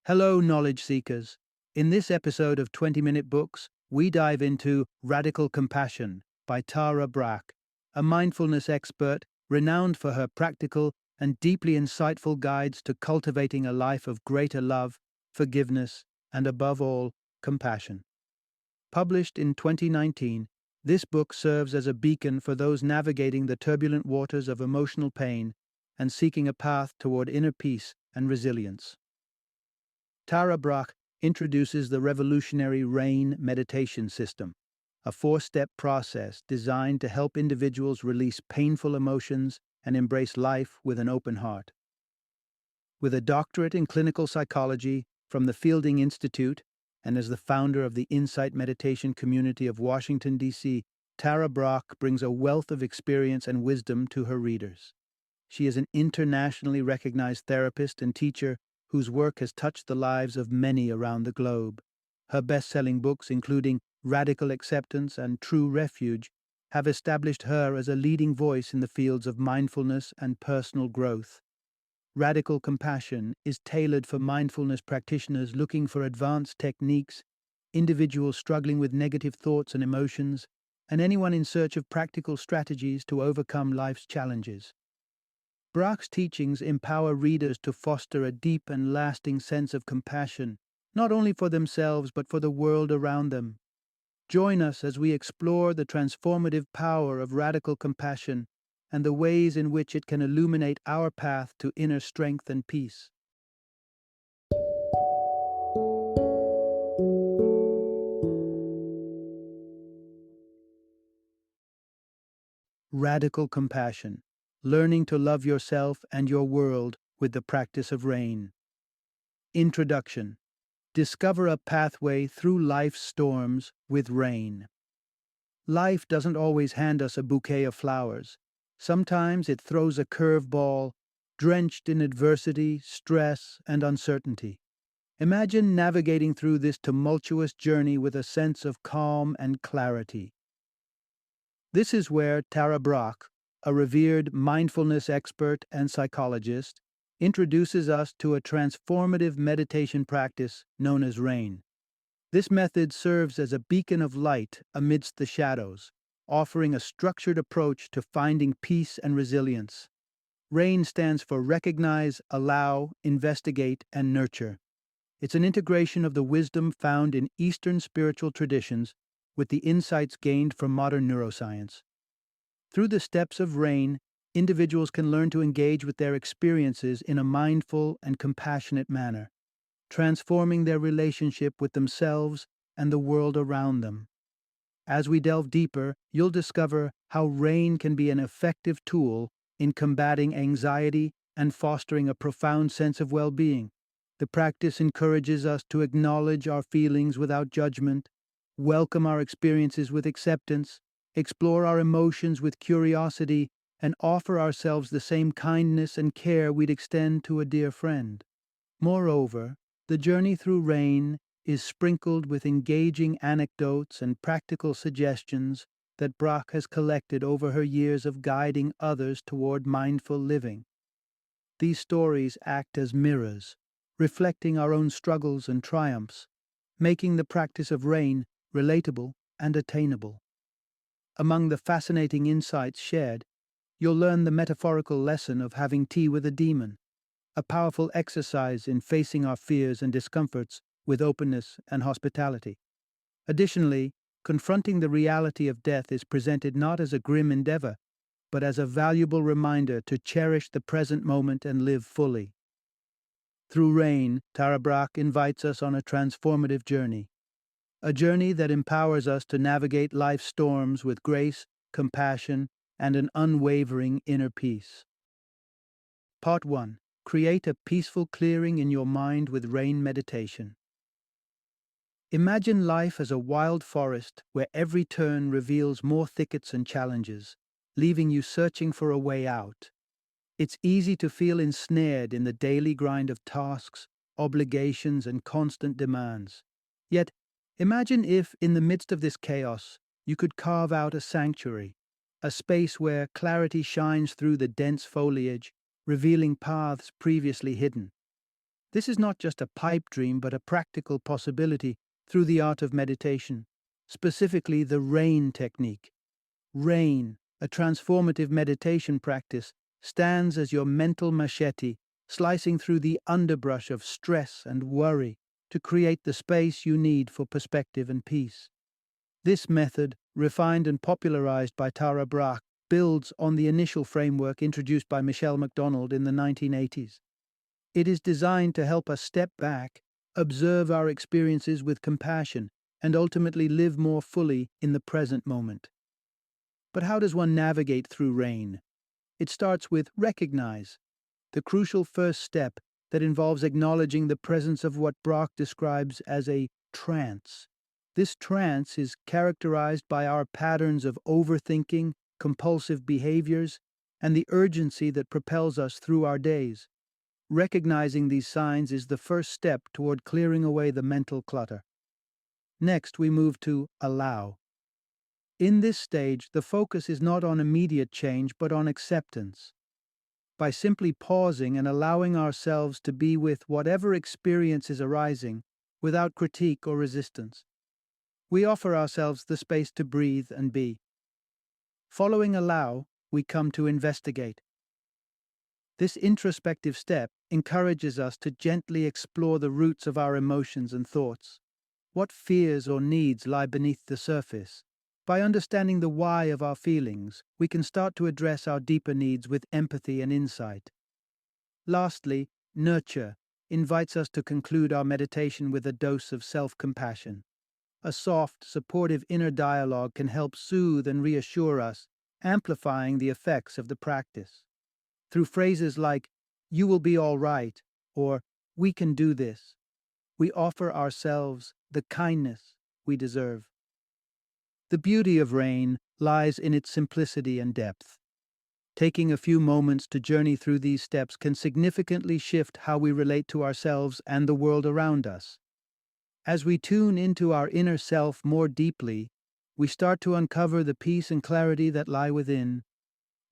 Hello, knowledge seekers. In this episode of 20-Minute Books, we dive into Radical Compassion by Tara Brach, a mindfulness expert renowned for her practical and deeply insightful guides to cultivating a life of greater love, forgiveness, and above all, compassion. Published in 2019, this book serves as a beacon for those navigating the turbulent waters of emotional pain and seeking a path toward inner peace and resilience. Tara Brach introduces the revolutionary RAIN meditation system, a four-step process designed to help individuals release painful emotions and embrace life with an open heart. With a doctorate in clinical psychology from the Fielding Institute and as the founder of the Insight Meditation Community of Washington, D.C., Tara Brach brings a wealth of experience and wisdom to her readers. She is an internationally recognized therapist and teacher whose work has touched the lives of many around the globe. Her best-selling books, including Radical Acceptance and True Refuge, have established her as a leading voice in the fields of mindfulness and personal growth. Radical Compassion is tailored for mindfulness practitioners looking for advanced techniques, individuals struggling with negative thoughts and emotions, and anyone in search of practical strategies to overcome life's challenges. Brach's teachings empower readers to foster a deep and lasting sense of compassion, not only for themselves but for the world around them. Join us as we explore the transformative power of radical compassion and the ways in which it can illuminate our path to inner strength and peace. Radical Compassion: Learning to Love Yourself and Your World with the Practice of RAIN. Introduction: Discover a pathway through life's storms with RAIN. Life doesn't always hand us a bouquet of flowers. Sometimes it throws a curveball, drenched in adversity, stress, and uncertainty. Imagine navigating through this tumultuous journey with a sense of calm and clarity. This is where Tara Brach, a revered mindfulness expert and psychologist, introduces us to a transformative meditation practice known as RAIN. This method serves as a beacon of light amidst the shadows, offering a structured approach to finding peace and resilience. RAIN stands for Recognize, Allow, Investigate, and Nurture. It's an integration of the wisdom found in Eastern spiritual traditions with the insights gained from modern neuroscience. Through the steps of RAIN, individuals can learn to engage with their experiences in a mindful and compassionate manner, transforming their relationship with themselves and the world around them. As we delve deeper, you'll discover how RAIN can be an effective tool in combating anxiety and fostering a profound sense of well-being. The practice encourages us to acknowledge our feelings without judgment, welcome our experiences with acceptance, explore our emotions with curiosity, and offer ourselves the same kindness and care we'd extend to a dear friend. Moreover, the journey through RAIN is sprinkled with engaging anecdotes and practical suggestions that Brach has collected over her years of guiding others toward mindful living. These stories act as mirrors, reflecting our own struggles and triumphs, making the practice of RAIN relatable and attainable. Among the fascinating insights shared, you'll learn the metaphorical lesson of having tea with a demon, a powerful exercise in facing our fears and discomforts with openness and hospitality. Additionally, confronting the reality of death is presented not as a grim endeavor, but as a valuable reminder to cherish the present moment and live fully. Through RAIN, Tara Brach invites us on a transformative journey, a journey that empowers us to navigate life's storms with grace, compassion, and an unwavering inner peace. Part 1. Create a peaceful clearing in your mind with RAIN meditation. Imagine life as a wild forest where every turn reveals more thickets and challenges, leaving you searching for a way out. It's easy to feel ensnared in the daily grind of tasks, obligations, and constant demands. Yet, imagine if, in the midst of this chaos, you could carve out a sanctuary, a space where clarity shines through the dense foliage, revealing paths previously hidden. This is not just a pipe dream, but a practical possibility through the art of meditation, specifically the RAIN technique. RAIN, a transformative meditation practice, stands as your mental machete, slicing through the underbrush of stress and worry to create the space you need for perspective and peace. This method, refined and popularized by Tara Brach, builds on the initial framework introduced by Michelle McDonald in the 1980s. It is designed to help us step back, observe our experiences with compassion, and ultimately live more fully in the present moment. But how does one navigate through RAIN? It starts with recognize, the crucial first step that involves acknowledging the presence of what Brach describes as a trance. This trance is characterized by our patterns of overthinking, compulsive behaviors, and the urgency that propels us through our days. Recognizing these signs is the first step toward clearing away the mental clutter. Next, we move to allow. In this stage, the focus is not on immediate change, but on acceptance. By simply pausing and allowing ourselves to be with whatever experience is arising, without critique or resistance, we offer ourselves the space to breathe and be. Following allow, we come to investigate. This introspective step encourages us to gently explore the roots of our emotions and thoughts. What fears or needs lie beneath the surface? By understanding the why of our feelings, we can start to address our deeper needs with empathy and insight. Lastly, nurture invites us to conclude our meditation with a dose of self-compassion. A soft, supportive inner dialogue can help soothe and reassure us, amplifying the effects of the practice. Through phrases like, "You will be all right," or "We can do this," we offer ourselves the kindness we deserve. The beauty of RAIN lies in its simplicity and depth. Taking a few moments to journey through these steps can significantly shift how we relate to ourselves and the world around us. As we tune into our inner self more deeply, we start to uncover the peace and clarity that lie within,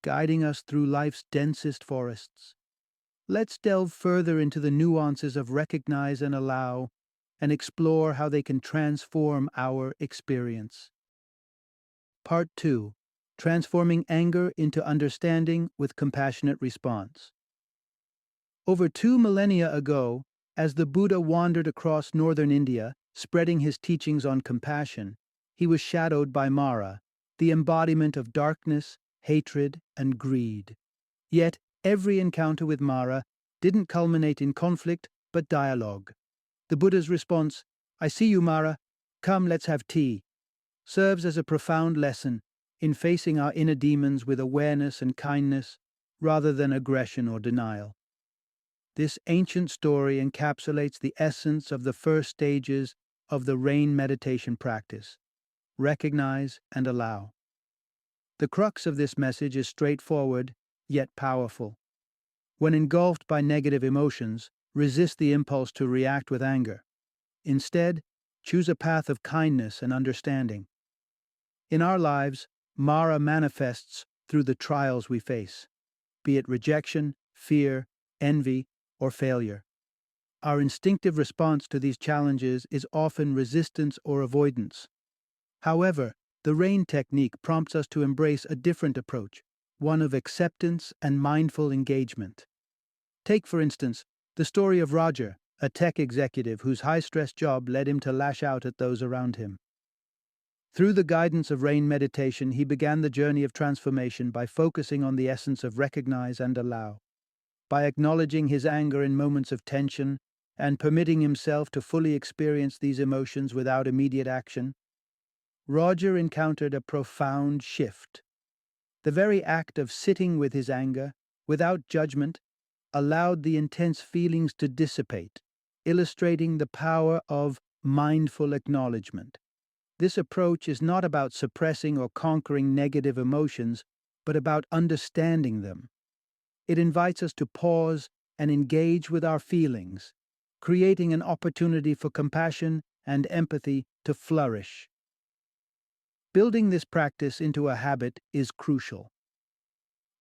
guiding us through life's densest forests. Let's delve further into the nuances of recognize and allow, and explore how they can transform our experience. Part 2. Transforming anger into understanding with compassionate response. Over 2 millennia ago, as the Buddha wandered across northern India, spreading his teachings on compassion, he was shadowed by Mara, the embodiment of darkness, hatred, and greed. Yet, every encounter with Mara didn't culminate in conflict, but dialogue. The Buddha's response, "I see you, Mara. Come, let's have tea," serves as a profound lesson in facing our inner demons with awareness and kindness, rather than aggression or denial. This ancient story encapsulates the essence of the first stages of the RAIN meditation practice: recognize and allow. The crux of this message is straightforward, yet powerful. When engulfed by negative emotions, resist the impulse to react with anger. Instead, choose a path of kindness and understanding. In our lives, Mara manifests through the trials we face, be it rejection, fear, envy, or failure. Our instinctive response to these challenges is often resistance or avoidance. However, the RAIN technique prompts us to embrace a different approach, one of acceptance and mindful engagement. Take, for instance, the story of Roger, a tech executive whose high-stress job led him to lash out at those around him. Through the guidance of RAIN meditation, he began the journey of transformation by focusing on the essence of recognize and allow. By acknowledging his anger in moments of tension and permitting himself to fully experience these emotions without immediate action, Roger encountered a profound shift. The very act of sitting with his anger, without judgment, allowed the intense feelings to dissipate, illustrating the power of mindful acknowledgement. This approach is not about suppressing or conquering negative emotions, but about understanding them. It invites us to pause and engage with our feelings, creating an opportunity for compassion and empathy to flourish. Building this practice into a habit is crucial.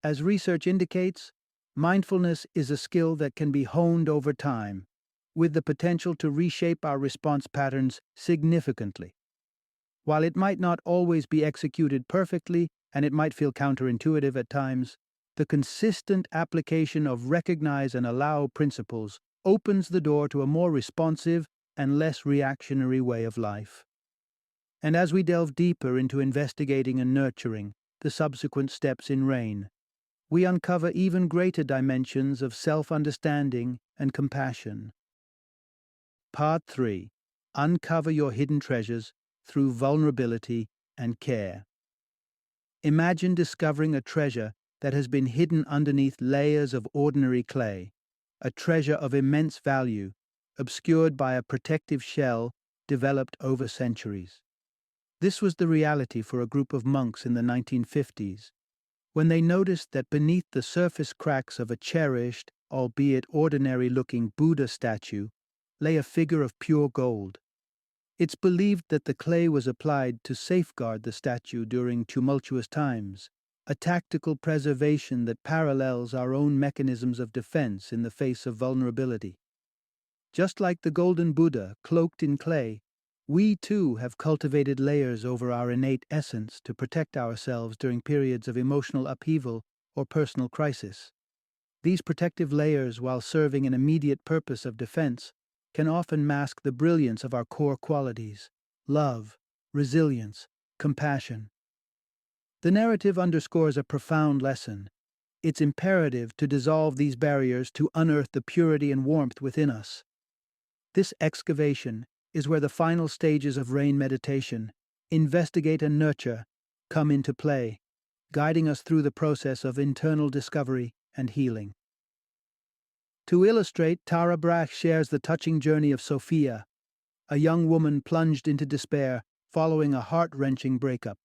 As research indicates, mindfulness is a skill that can be honed over time. with the potential to reshape our response patterns significantly. While it might not always be executed perfectly, and it might feel counterintuitive at times, the consistent application of recognize and allow principles opens the door to a more responsive and less reactionary way of life. And as we delve deeper into investigating and nurturing the subsequent steps in RAIN, we uncover even greater dimensions of self-understanding and compassion. Part 3. Uncover your hidden treasures through vulnerability and care. Imagine discovering a treasure that has been hidden underneath layers of ordinary clay, a treasure of immense value, obscured by a protective shell developed over centuries. This was the reality for a group of monks in the 1950s, when they noticed that beneath the surface cracks of a cherished, albeit ordinary-looking Buddha statue, lay a figure of pure gold. It's believed that the clay was applied to safeguard the statue during tumultuous times, a tactical preservation that parallels our own mechanisms of defense in the face of vulnerability. Just like the golden Buddha cloaked in clay, we too have cultivated layers over our innate essence to protect ourselves during periods of emotional upheaval or personal crisis. These protective layers, while serving an immediate purpose of defense, can often mask the brilliance of our core qualities: love, resilience, compassion. The narrative underscores a profound lesson. It's imperative to dissolve these barriers to unearth the purity and warmth within us. This excavation is where the final stages of RAIN meditation, investigate and nurture, come into play, guiding us through the process of internal discovery and healing. To illustrate, Tara Brach shares the touching journey of Sophia, a young woman plunged into despair following a heart-wrenching breakup.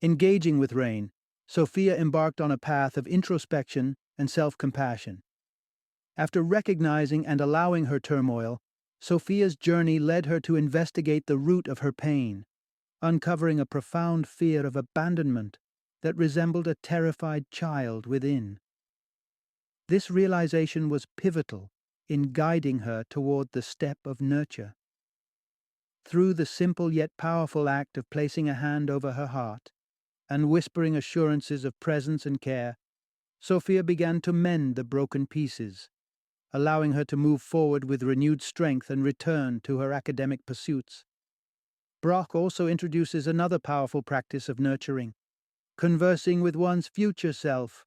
Engaging with RAIN, Sophia embarked on a path of introspection and self-compassion. After recognizing and allowing her turmoil, Sophia's journey led her to investigate the root of her pain, uncovering a profound fear of abandonment that resembled a terrified child within. This realization was pivotal in guiding her toward the step of nurture. Through the simple yet powerful act of placing a hand over her heart and whispering assurances of presence and care, Sophia began to mend the broken pieces, allowing her to move forward with renewed strength and return to her academic pursuits. Brach also introduces another powerful practice of nurturing: conversing with one's future self.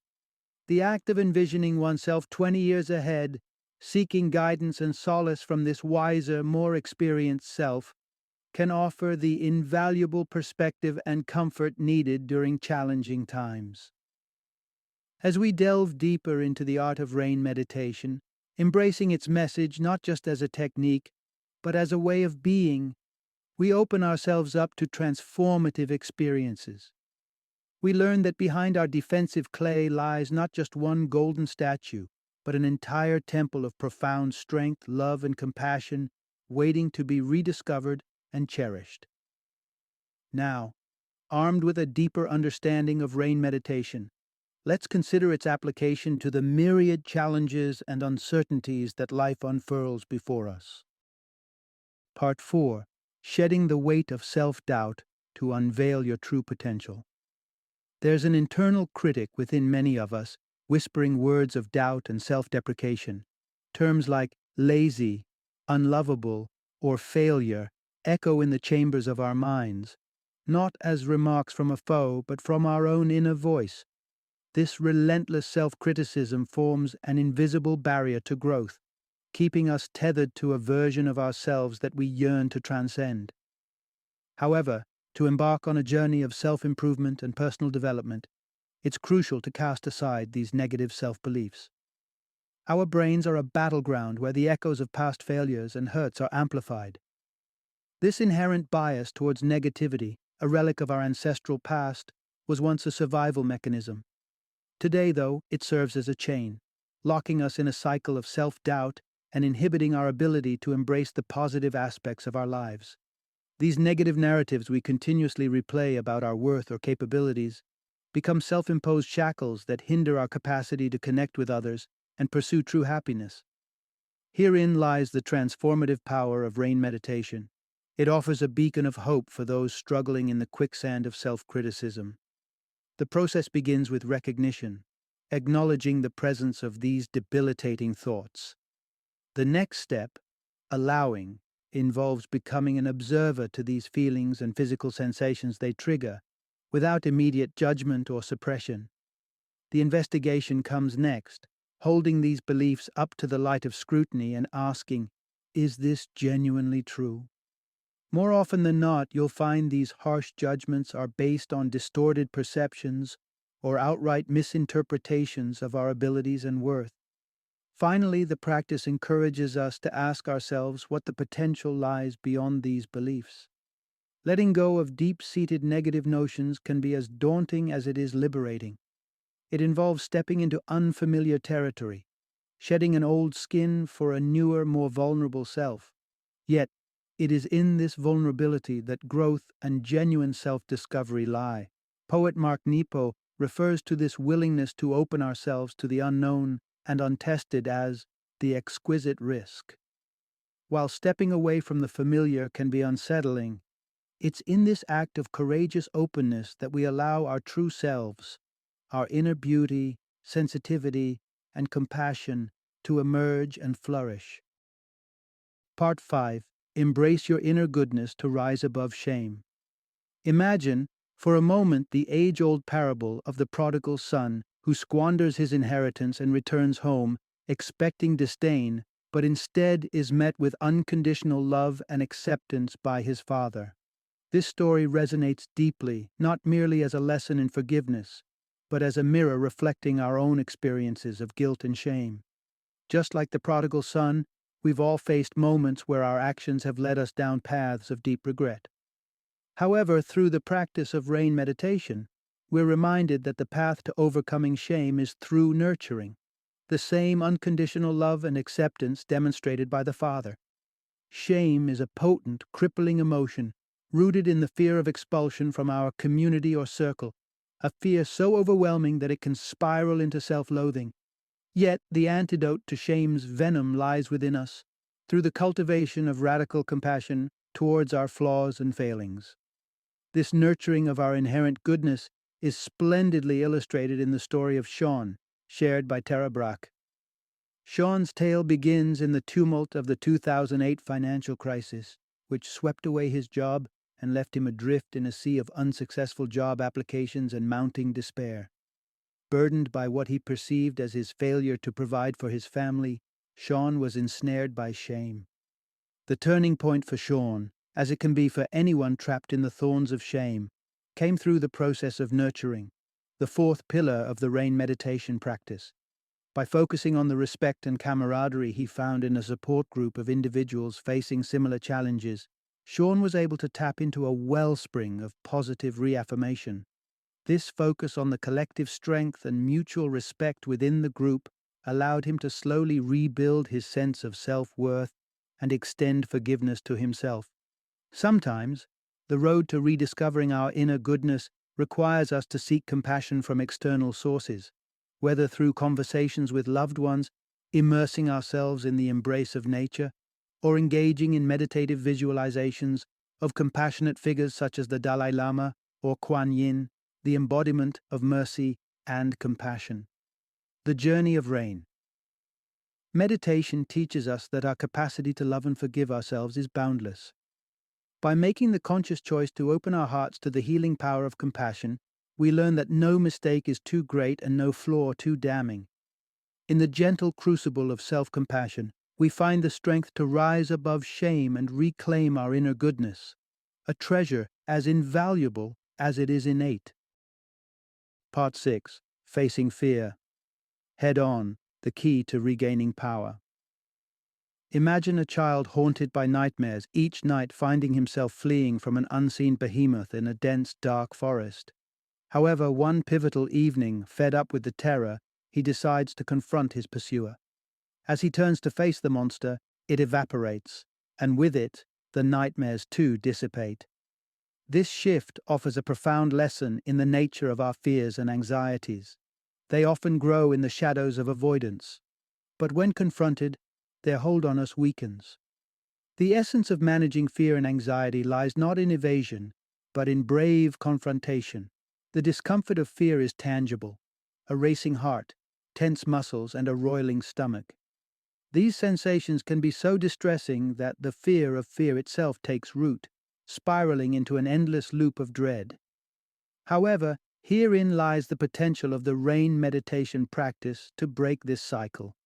The act of envisioning oneself 20 years ahead, seeking guidance and solace from this wiser, more experienced self, can offer the invaluable perspective and comfort needed during challenging times. As we delve deeper into the art of RAIN meditation, embracing its message not just as a technique, but as a way of being, we open ourselves up to transformative experiences. We learn that behind our defensive clay lies not just one golden statue, but an entire temple of profound strength, love, and compassion, waiting to be rediscovered and cherished. Now, armed with a deeper understanding of RAIN meditation, let's consider its application to the myriad challenges and uncertainties that life unfurls before us. Part 4. Shedding the weight of self-doubt to unveil your true potential. There's an internal critic within many of us, whispering words of doubt and self-deprecation. Terms like lazy, unlovable, or failure echo in the chambers of our minds, not as remarks from a foe, but from our own inner voice. This relentless self-criticism forms an invisible barrier to growth, keeping us tethered to a version of ourselves that we yearn to transcend. However, to embark on a journey of self-improvement and personal development, it's crucial to cast aside these negative self-beliefs. Our brains are a battleground where the echoes of past failures and hurts are amplified. This inherent bias towards negativity, a relic of our ancestral past, was once a survival mechanism. Today, though, it serves as a chain, locking us in a cycle of self-doubt and inhibiting our ability to embrace the positive aspects of our lives. These negative narratives we continuously replay about our worth or capabilities become self-imposed shackles that hinder our capacity to connect with others and pursue true happiness. Herein lies the transformative power of rain meditation. It offers a beacon of hope for those struggling in the quicksand of self-criticism. The process begins with recognition, acknowledging the presence of these debilitating thoughts. The next step, allowing, involves becoming an observer to these feelings and physical sensations they trigger, without immediate judgment or suppression. The investigation comes next, holding these beliefs up to the light of scrutiny and asking, is this genuinely true? More often than not, you'll find these harsh judgments are based on distorted perceptions or outright misinterpretations of our abilities and worth. Finally, the practice encourages us to ask ourselves what the potential lies beyond these beliefs. Letting go of deep-seated negative notions can be as daunting as it is liberating. It involves stepping into unfamiliar territory, shedding an old skin for a newer, more vulnerable self. Yet, it is in this vulnerability that growth and genuine self-discovery lie. Poet Mark Nepo refers to this willingness to open ourselves to the unknown and untested as the exquisite risk. While stepping away from the familiar can be unsettling, it's in this act of courageous openness that we allow our true selves, our inner beauty, sensitivity, and compassion to emerge and flourish. Part 5. Embrace your inner goodness to rise above shame. Imagine, for a moment, the age-old parable of the prodigal son who squanders his inheritance and returns home, expecting disdain, but instead is met with unconditional love and acceptance by his father. This story resonates deeply, not merely as a lesson in forgiveness, but as a mirror reflecting our own experiences of guilt and shame. Just like the prodigal son, we've all faced moments where our actions have led us down paths of deep regret. However, through the practice of rain meditation, we're reminded that the path to overcoming shame is through nurturing, the same unconditional love and acceptance demonstrated by the Father. Shame is a potent, crippling emotion, rooted in the fear of expulsion from our community or circle, a fear so overwhelming that it can spiral into self-loathing. Yet, the antidote to shame's venom lies within us, through the cultivation of radical compassion towards our flaws and failings. This nurturing of our inherent goodness is splendidly illustrated in the story of Sean, shared by Brach. Sean's tale begins in the tumult of the 2008 financial crisis, which swept away his job and left him adrift in a sea of unsuccessful job applications and mounting despair. Burdened by what he perceived as his failure to provide for his family, Sean was ensnared by shame. The turning point for Sean, as it can be for anyone trapped in the thorns of shame, came through the process of nurturing, the fourth pillar of the rain meditation practice. By focusing on the respect and camaraderie he found in a support group of individuals facing similar challenges, Sean was able to tap into a wellspring of positive reaffirmation. This focus on the collective strength and mutual respect within the group allowed him to slowly rebuild his sense of self-worth and extend forgiveness to himself. Sometimes, the road to rediscovering our inner goodness requires us to seek compassion from external sources, whether through conversations with loved ones, immersing ourselves in the embrace of nature, or engaging in meditative visualizations of compassionate figures such as the Dalai Lama or Kuan Yin, the embodiment of mercy and compassion. The journey of rain. Meditation teaches us that our capacity to love and forgive ourselves is boundless. By making the conscious choice to open our hearts to the healing power of compassion, we learn that no mistake is too great and no flaw too damning. In the gentle crucible of self-compassion, we find the strength to rise above shame and reclaim our inner goodness, a treasure as invaluable as it is innate. Part 6. Facing Fear. Head on, the key to regaining power. Imagine a child haunted by nightmares, each night finding himself fleeing from an unseen behemoth in a dense, dark forest. However, one pivotal evening, fed up with the terror, he decides to confront his pursuer. As he turns to face the monster, it evaporates, and with it, the nightmares too dissipate. This shift offers a profound lesson in the nature of our fears and anxieties. They often grow in the shadows of avoidance. But when confronted, their hold on us weakens. The essence of managing fear and anxiety lies not in evasion, but in brave confrontation. The discomfort of fear is tangible: a racing heart, tense muscles, and a roiling stomach. These sensations can be so distressing that the fear of fear itself takes root, spiraling into an endless loop of dread. However, herein lies the potential of the rain meditation practice to break this cycle,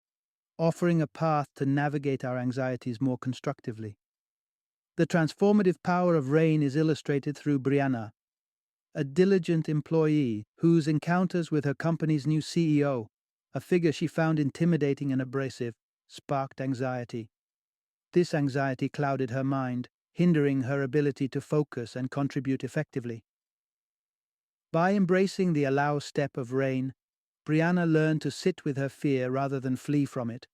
offering a path to navigate our anxieties more constructively. The transformative power of rain is illustrated through Brianna, a diligent employee whose encounters with her company's new CEO, a figure she found intimidating and abrasive, sparked anxiety. This anxiety clouded her mind, hindering her ability to focus and contribute effectively. By embracing the allow step of rain, Brianna learned to sit with her fear rather than flee from it.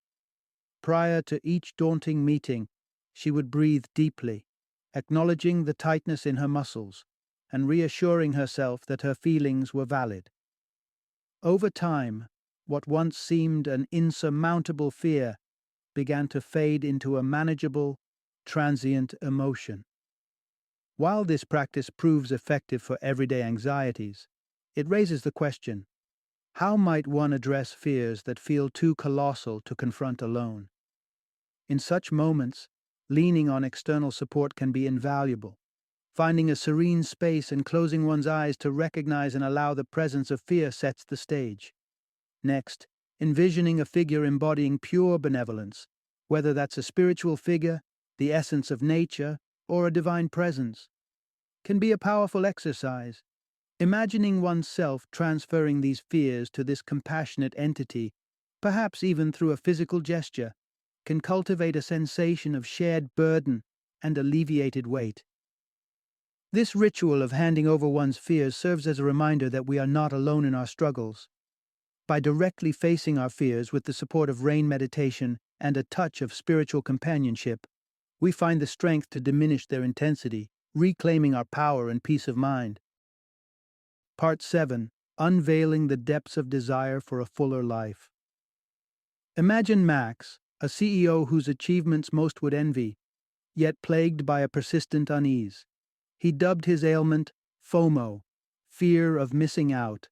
Prior to each daunting meeting, she would breathe deeply, acknowledging the tightness in her muscles and reassuring herself that her feelings were valid. Over time, what once seemed an insurmountable fear began to fade into a manageable, transient emotion. While this practice proves effective for everyday anxieties, it raises the question: how might one address fears that feel too colossal to confront alone? In such moments, leaning on external support can be invaluable. Finding a serene space and closing one's eyes to recognize and allow the presence of fear sets the stage. Next, envisioning a figure embodying pure benevolence, whether that's a spiritual figure, the essence of nature, or a divine presence, can be a powerful exercise. Imagining oneself transferring these fears to this compassionate entity, perhaps even through a physical gesture, can cultivate a sensation of shared burden and alleviated weight. This ritual of handing over one's fears serves as a reminder that we are not alone in our struggles. By directly facing our fears with the support of rain meditation and a touch of spiritual companionship, we find the strength to diminish their intensity, reclaiming our power and peace of mind. Part 7. Unveiling the depths of desire for a fuller life. Imagine Max, a CEO whose achievements most would envy, yet plagued by a persistent unease. He dubbed his ailment FOMO, fear of missing out.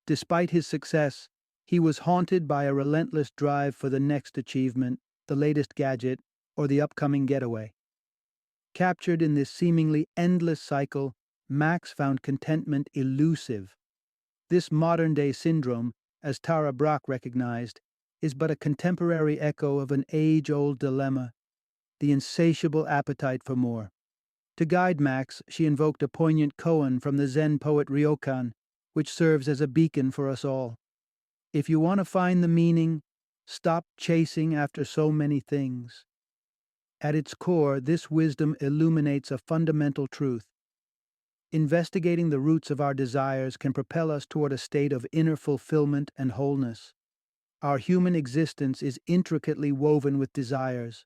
Despite his success, he was haunted by a relentless drive for the next achievement, the latest gadget, or the upcoming getaway. Captured in this seemingly endless cycle, Max found contentment elusive. This modern-day syndrome, as Tara Brach recognized, is but a contemporary echo of an age-old dilemma: the insatiable appetite for more. To guide Max, she invoked a poignant koan from the Zen poet Ryokan, which serves as a beacon for us all. If you want to find the meaning, stop chasing after so many things. At its core, this wisdom illuminates a fundamental truth. Investigating the roots of our desires can propel us toward a state of inner fulfillment and wholeness. Our human existence is intricately woven with desires,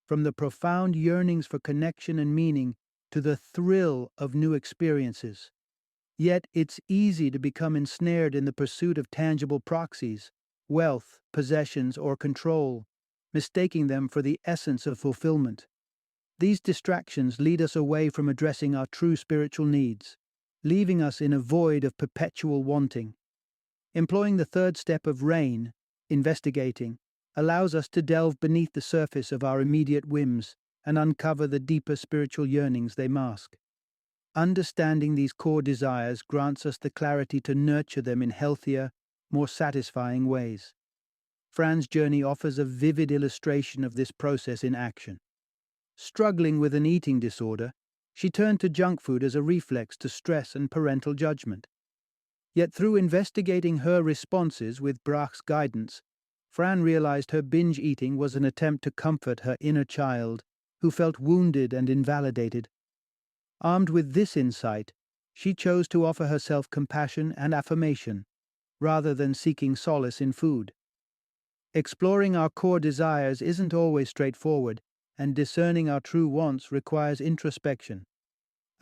from the profound yearnings for connection and meaning to the thrill of new experiences. Yet it's easy to become ensnared in the pursuit of tangible proxies, wealth, possessions, or control, mistaking them for the essence of fulfillment. These distractions lead us away from addressing our true spiritual needs, leaving us in a void of perpetual wanting. Employing the third step of RAIN, investigating, allows us to delve beneath the surface of our immediate whims and uncover the deeper spiritual yearnings they mask. Understanding these core desires grants us the clarity to nurture them in healthier, more satisfying ways. Fran's journey offers a vivid illustration of this process in action. Struggling with an eating disorder, she turned to junk food as a reflex to stress and parental judgment. Yet through investigating her responses with Brach's guidance, Fran realized her binge eating was an attempt to comfort her inner child, who felt wounded and invalidated. Armed with this insight, she chose to offer herself compassion and affirmation, rather than seeking solace in food. Exploring our core desires isn't always straightforward, and discerning our true wants requires introspection.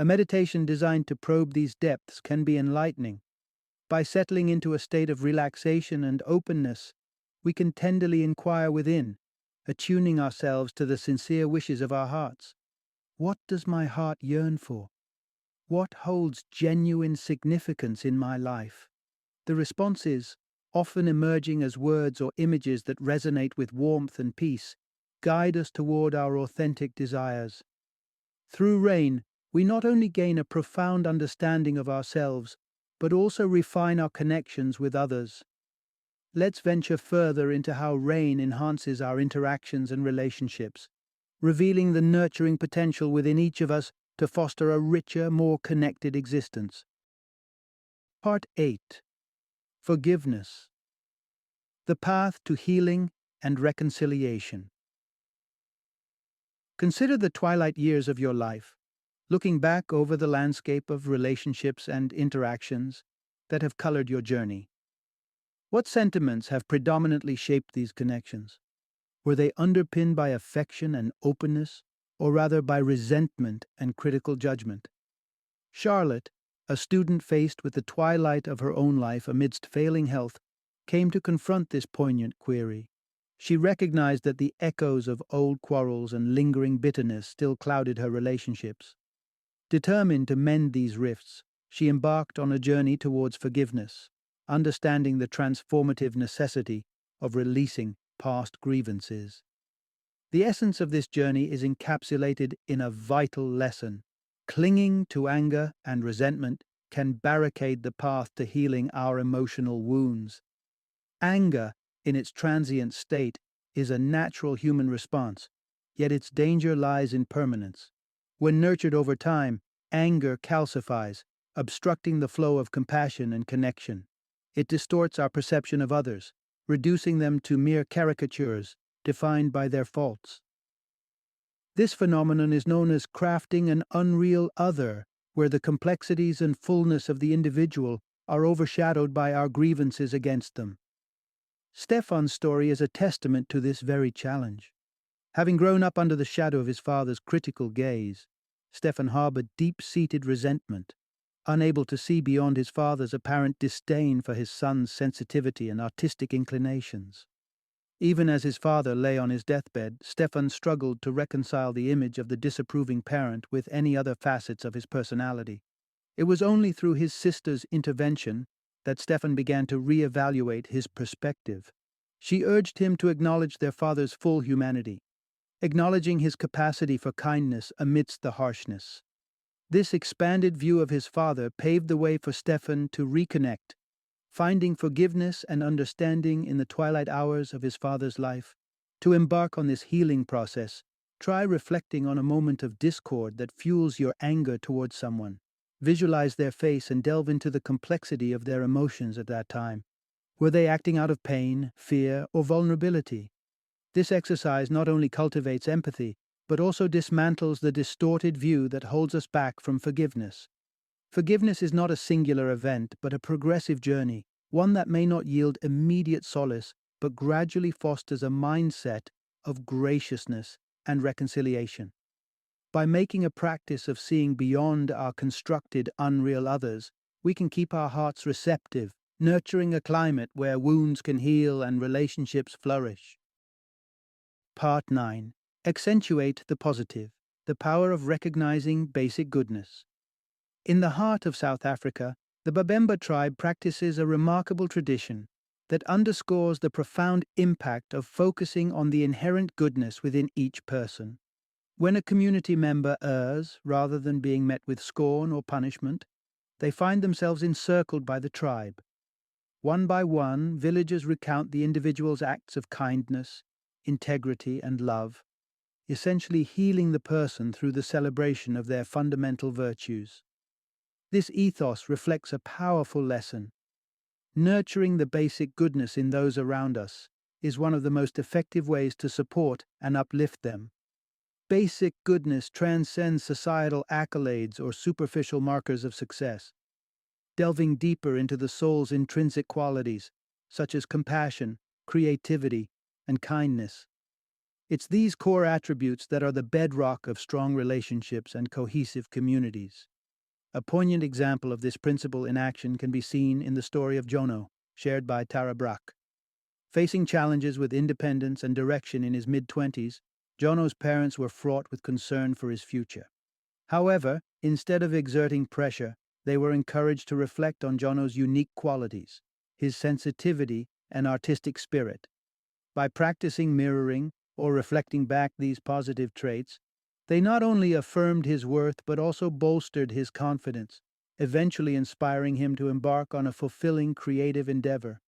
A meditation designed to probe these depths can be enlightening. By settling into a state of relaxation and openness, we can tenderly inquire within, attuning ourselves to the sincere wishes of our hearts. What does my heart yearn for? What holds genuine significance in my life? The responses, often emerging as words or images that resonate with warmth and peace, guide us toward our authentic desires. Through rain, we not only gain a profound understanding of ourselves, but also refine our connections with others. Let's venture further into how rain enhances our interactions and relationships, revealing the nurturing potential within each of us to foster a richer, more connected existence. Part 8. Forgiveness. The path to healing and reconciliation. Consider the twilight years of your life, looking back over the landscape of relationships and interactions that have colored your journey. What sentiments have predominantly shaped these connections? Were they underpinned by affection and openness, or rather by resentment and critical judgment? Charlotte, a student faced with the twilight of her own life amidst failing health, came to confront this poignant query. She recognized that the echoes of old quarrels and lingering bitterness still clouded her relationships. Determined to mend these rifts, she embarked on a journey towards forgiveness, understanding the transformative necessity of releasing past grievances. The essence of this journey is encapsulated in a vital lesson. Clinging to anger and resentment can barricade the path to healing our emotional wounds. Anger, in its transient state, is a natural human response, yet its danger lies in permanence. When nurtured over time, anger calcifies, obstructing the flow of compassion and connection. It distorts our perception of others, reducing them to mere caricatures defined by their faults. This phenomenon is known as crafting an unreal other, where the complexities and fullness of the individual are overshadowed by our grievances against them. Stefan's story is a testament to this very challenge. Having grown up under the shadow of his father's critical gaze, Stefan harbored deep-seated resentment, unable to see beyond his father's apparent disdain for his son's sensitivity and artistic inclinations. Even as his father lay on his deathbed, Stefan struggled to reconcile the image of the disapproving parent with any other facets of his personality. It was only through his sister's intervention that Stefan began to reevaluate his perspective. She urged him to acknowledge their father's full humanity, acknowledging his capacity for kindness amidst the harshness. This expanded view of his father paved the way for Stefan to reconnect, finding forgiveness and understanding in the twilight hours of his father's life. To embark on this healing process, try reflecting on a moment of discord that fuels your anger towards someone. Visualize their face and delve into the complexity of their emotions at that time. Were they acting out of pain, fear, or vulnerability? This exercise not only cultivates empathy, but also dismantles the distorted view that holds us back from forgiveness. Forgiveness is not a singular event, but a progressive journey, one that may not yield immediate solace, but gradually fosters a mindset of graciousness and reconciliation. By making a practice of seeing beyond our constructed, unreal others, we can keep our hearts receptive, nurturing a climate where wounds can heal and relationships flourish. Part 9. Accentuate the positive, the power of recognizing basic goodness. In the heart of South Africa, the Babemba tribe practices a remarkable tradition that underscores the profound impact of focusing on the inherent goodness within each person. When a community member errs, rather than being met with scorn or punishment, they find themselves encircled by the tribe. One by one, villagers recount the individual's acts of kindness, integrity, and love, essentially healing the person through the celebration of their fundamental virtues. This ethos reflects a powerful lesson. Nurturing the basic goodness in those around us is one of the most effective ways to support and uplift them. Basic goodness transcends societal accolades or superficial markers of success, delving deeper into the soul's intrinsic qualities, such as compassion, creativity, and kindness. It's these core attributes that are the bedrock of strong relationships and cohesive communities. A poignant example of this principle in action can be seen in the story of Jono, shared by Tara Brach. Facing challenges with independence and direction in his mid-20s, Jono's parents were fraught with concern for his future. However, instead of exerting pressure, they were encouraged to reflect on Jono's unique qualities, his sensitivity and artistic spirit. By practicing mirroring or reflecting back these positive traits, they not only affirmed his worth but also bolstered his confidence, eventually inspiring him to embark on a fulfilling creative endeavor.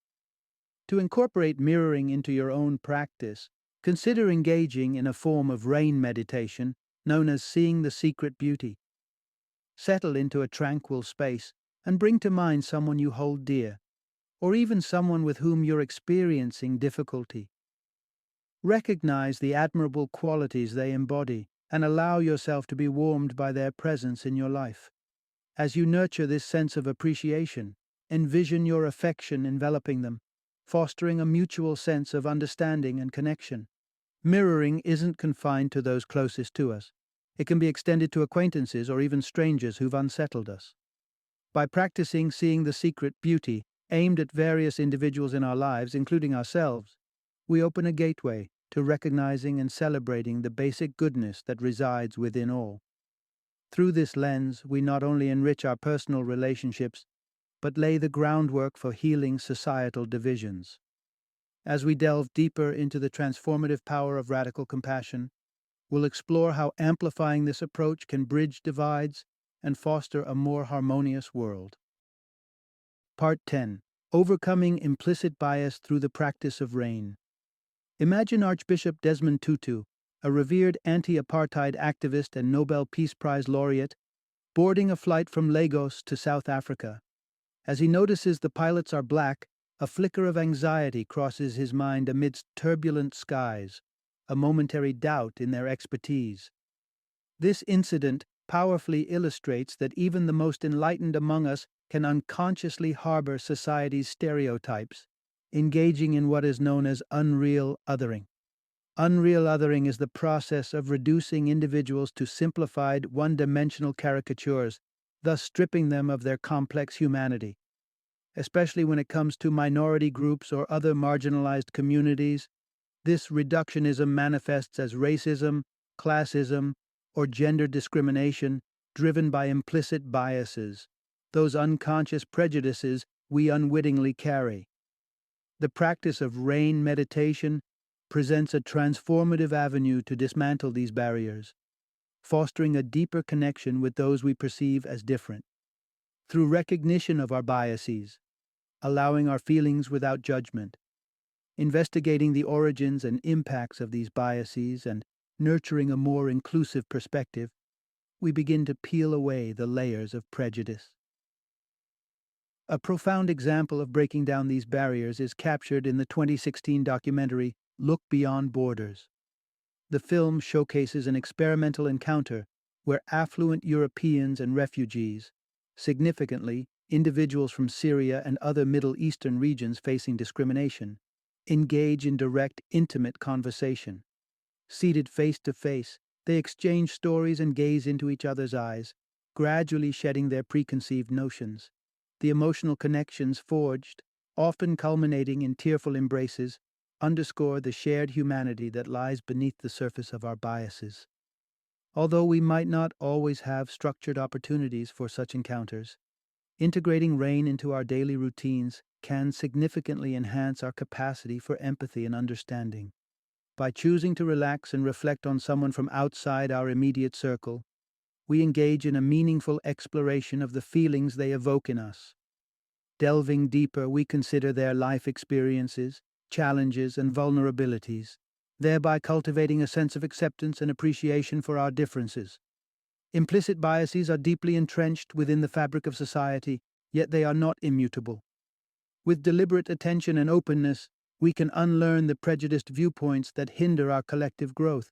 To incorporate mirroring into your own practice, consider engaging in a form of rain meditation known as seeing the secret beauty. Settle into a tranquil space and bring to mind someone you hold dear, or even someone with whom you're experiencing difficulty. Recognize the admirable qualities they embody and allow yourself to be warmed by their presence in your life. As you nurture this sense of appreciation, envision your affection enveloping them, fostering a mutual sense of understanding and connection. Mirroring isn't confined to those closest to us. It can be extended to acquaintances or even strangers who've unsettled us. By practicing seeing the secret beauty aimed at various individuals in our lives, including ourselves, we open a gateway to recognizing and celebrating the basic goodness that resides within all. Through this lens, we not only enrich our personal relationships, but lay the groundwork for healing societal divisions. As we delve deeper into the transformative power of radical compassion, we'll explore how amplifying this approach can bridge divides and foster a more harmonious world. Part 10. Overcoming implicit bias through the practice of rain. Imagine Archbishop Desmond Tutu, a revered anti-apartheid activist and Nobel Peace Prize laureate, boarding a flight from Lagos to South Africa. As he notices the pilots are black, a flicker of anxiety crosses his mind amidst turbulent skies, a momentary doubt in their expertise. This incident powerfully illustrates that even the most enlightened among us can unconsciously harbor society's stereotypes, engaging in what is known as unreal othering. Unreal othering is the process of reducing individuals to simplified, one-dimensional caricatures, thus stripping them of their complex humanity. Especially when it comes to minority groups or other marginalized communities, this reductionism manifests as racism, classism, or gender discrimination driven by implicit biases, those unconscious prejudices we unwittingly carry. The practice of rain meditation presents a transformative avenue to dismantle these barriers, fostering a deeper connection with those we perceive as different. Through recognition of our biases, allowing our feelings without judgment, investigating the origins and impacts of these biases, and nurturing a more inclusive perspective, we begin to peel away the layers of prejudice. A profound example of breaking down these barriers is captured in the 2016 documentary Look Beyond Borders. The film showcases an experimental encounter where affluent Europeans and refugees, significantly individuals from Syria and other Middle Eastern regions facing discrimination, engage in direct, intimate conversation. Seated face to face, they exchange stories and gaze into each other's eyes, gradually shedding their preconceived notions. The emotional connections forged, often culminating in tearful embraces, underscore the shared humanity that lies beneath the surface of our biases. Although we might not always have structured opportunities for such encounters, integrating rain into our daily routines can significantly enhance our capacity for empathy and understanding. By choosing to relax and reflect on someone from outside our immediate circle, we engage in a meaningful exploration of the feelings they evoke in us. Delving deeper, we consider their life experiences, challenges, and vulnerabilities, thereby cultivating a sense of acceptance and appreciation for our differences. Implicit biases are deeply entrenched within the fabric of society, yet they are not immutable. With deliberate attention and openness, we can unlearn the prejudiced viewpoints that hinder our collective growth.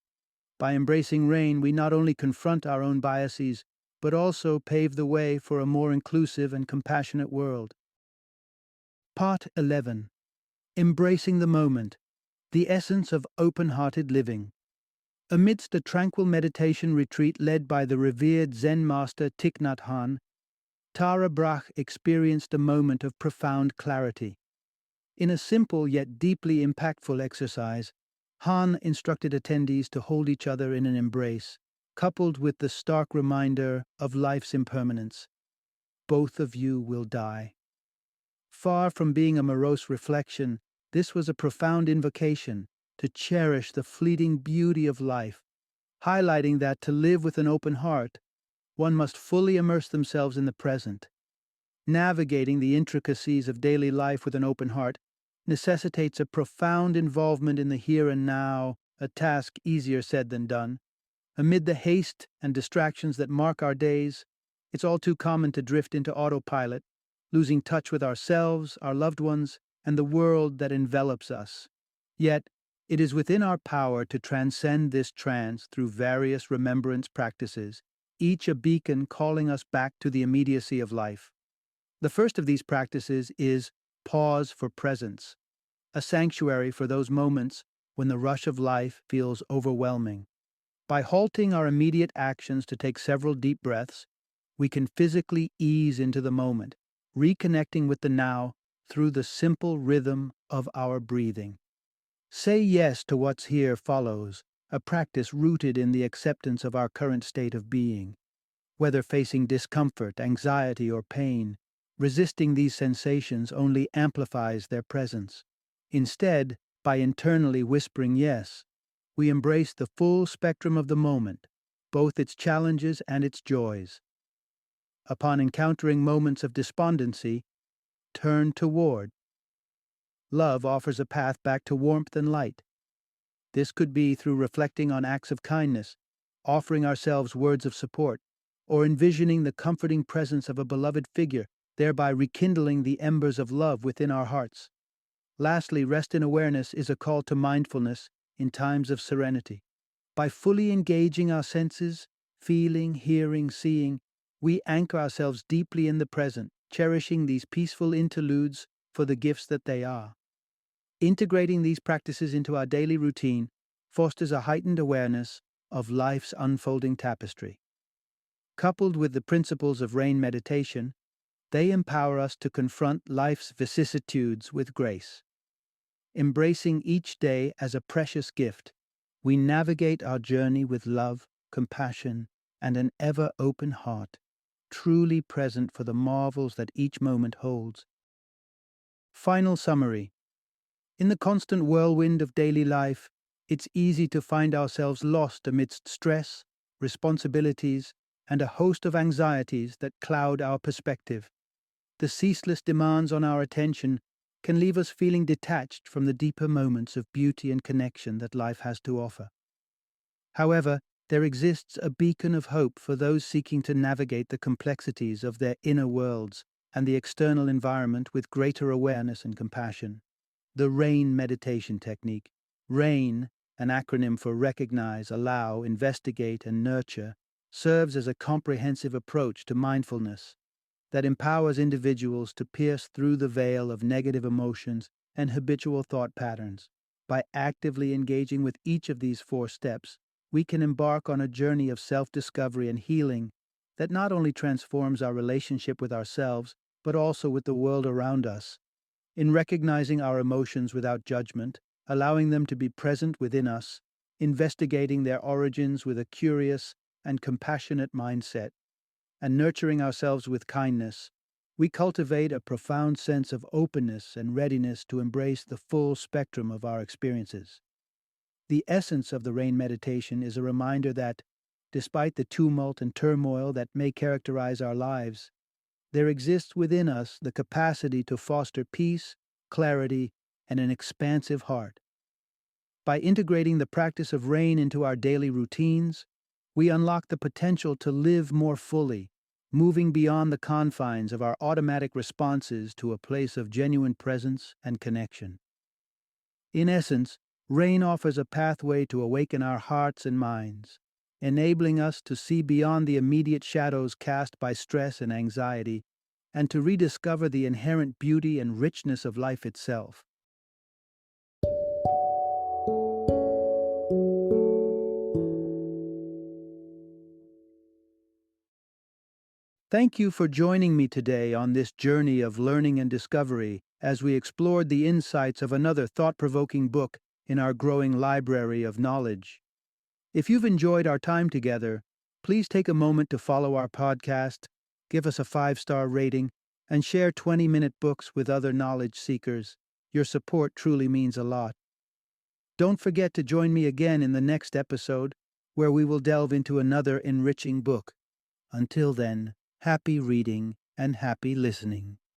By embracing rain, we not only confront our own biases, but also pave the way for a more inclusive and compassionate world. Part 11. Embracing the moment, the essence of open-hearted living. Amidst a tranquil meditation retreat led by the revered Zen master Thich Nhat Hanh, Tara Brach experienced a moment of profound clarity. In a simple yet deeply impactful exercise, Han instructed attendees to hold each other in an embrace, coupled with the stark reminder of life's impermanence. Both of you will die. Far from being a morose reflection, this was a profound invocation to cherish the fleeting beauty of life, highlighting that to live with an open heart, one must fully immerse themselves in the present. Navigating the intricacies of daily life with an open heart necessitates a profound involvement in the here and now, a task easier said than done. Amid the haste and distractions that mark our days, it's all too common to drift into autopilot, losing touch with ourselves, our loved ones, and the world that envelops us. Yet, it is within our power to transcend this trance through various remembrance practices, each a beacon calling us back to the immediacy of life. The first of these practices is pause for presence, a sanctuary for those moments when the rush of life feels overwhelming. By halting our immediate actions to take several deep breaths, we can physically ease into the moment, reconnecting with the now through the simple rhythm of our breathing. Say yes to what's here follows, a practice rooted in the acceptance of our current state of being. Whether facing discomfort, anxiety, or pain, resisting these sensations only amplifies their presence. Instead, by internally whispering yes, we embrace the full spectrum of the moment, both its challenges and its joys. Upon encountering moments of despondency, turn toward. Love offers a path back to warmth and light. This could be through reflecting on acts of kindness, offering ourselves words of support, or envisioning the comforting presence of a beloved figure, thereby rekindling the embers of love within our hearts. Lastly, rest in awareness is a call to mindfulness in times of serenity. By fully engaging our senses, feeling, hearing, seeing, we anchor ourselves deeply in the present, cherishing these peaceful interludes for the gifts that they are. Integrating these practices into our daily routine fosters a heightened awareness of life's unfolding tapestry. Coupled with the principles of rain meditation, they empower us to confront life's vicissitudes with grace. Embracing each day as a precious gift, we navigate our journey with love, compassion, and an ever open heart, truly present for the marvels that each moment holds. Final summary. In the constant whirlwind of daily life, it's easy to find ourselves lost amidst stress, responsibilities, and a host of anxieties that cloud our perspective. The ceaseless demands on our attention can leave us feeling detached from the deeper moments of beauty and connection that life has to offer. However, there exists a beacon of hope for those seeking to navigate the complexities of their inner worlds and the external environment with greater awareness and compassion. The RAIN meditation technique. RAIN, an acronym for Recognize, Allow, Investigate, and Nurture, serves as a comprehensive approach to mindfulness that empowers individuals to pierce through the veil of negative emotions and habitual thought patterns. By actively engaging with each of these four steps, we can embark on a journey of self-discovery and healing that not only transforms our relationship with ourselves, but also with the world around us. In recognizing our emotions without judgment, allowing them to be present within us, investigating their origins with a curious and compassionate mindset, and nurturing ourselves with kindness, we cultivate a profound sense of openness and readiness to embrace the full spectrum of our experiences. The essence of the RAIN meditation is a reminder that, despite the tumult and turmoil that may characterize our lives, there exists within us the capacity to foster peace, clarity, and an expansive heart. By integrating the practice of RAIN into our daily routines, we unlock the potential to live more fully, moving beyond the confines of our automatic responses to a place of genuine presence and connection. In essence, RAIN offers a pathway to awaken our hearts and minds, enabling us to see beyond the immediate shadows cast by stress and anxiety, and to rediscover the inherent beauty and richness of life itself. Thank you for joining me today on this journey of learning and discovery as we explored the insights of another thought-provoking book in our growing library of knowledge. If you've enjoyed our time together, please take a moment to follow our podcast, give us a 5-star rating, and share 20-minute books with other knowledge seekers. Your support truly means a lot. Don't forget to join me again in the next episode, where we will delve into another enriching book. Until then, happy reading and happy listening.